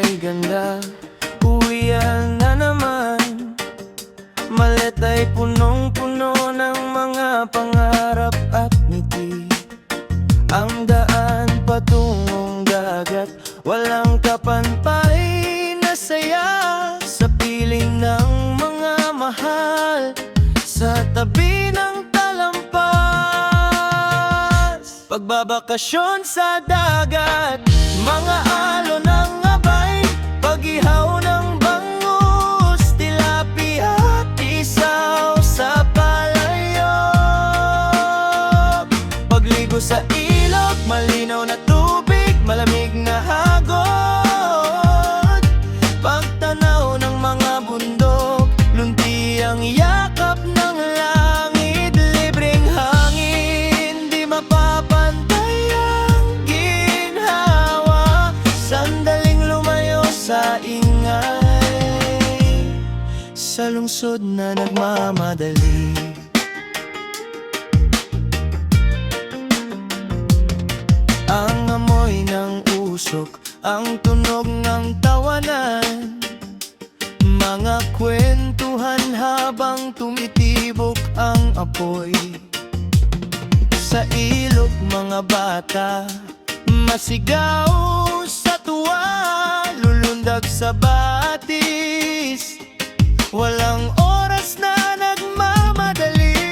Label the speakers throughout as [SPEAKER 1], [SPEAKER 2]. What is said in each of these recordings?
[SPEAKER 1] may ganda. Uwian na naman, malet ay punong-puno ng mga pangarap at ngiti. Ang daan patungong dagat, walang kapantay na saya. Sa piling ng mga mahal, sa tabi ng talampas. Pagbabakasyon sa dagat, mga alon ng abay, pag-ihaw ng bangus, tilapia at isaw sa palayok. Pagligo sa ilog, malinaw na tubig, malamig na hagod. Pagtanaw ng mga bundok, lunti ang yakap ng langit. Libreng hangin, di mapapantay ang ginhawa. Sandaling lumayo sa ingay, sa lungsod na nagmamadali. Ang amoy ng usok, ang tunog ng tawanan, mga kwentuhan habang tumitibok ang apoy. Sa ilog mga bata, masigaw sa tuwa, lulundag sa batis, walang oras na nagmamadali.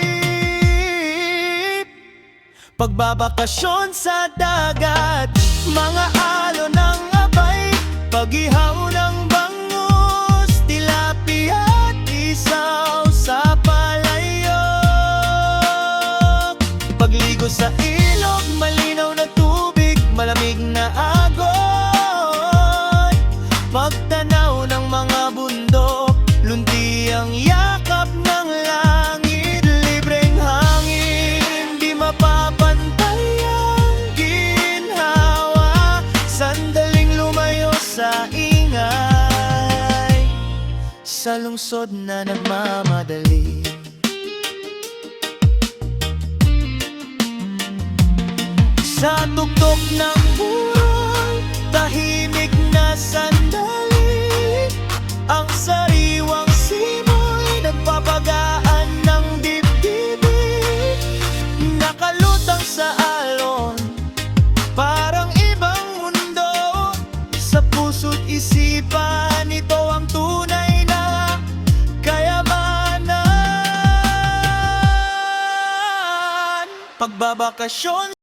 [SPEAKER 1] Pagbabakasyon sa dagat, mga alon ng abay, pag-ihaw ng bangus, tilapia at isaw sa palayok. Pagligo sa ilog, malinaw na tubig, malamig na agos. Pagtanaw ng mga bundok, lunti ang yakap ng langit. Libreng hangin, di mapapantay ang ginhawa. Sandaling lumayo sa ingay, sa lungsod na nagmamadali. Sa tuktok ng buwan, tahimik na sandali, ang sariwang simoy nagpapagaan ng dibdibin. Nakalutang sa alon, parang ibang mundo. Sa puso't isipan, ito ang tunay na kayamanan. Pagbabakasyon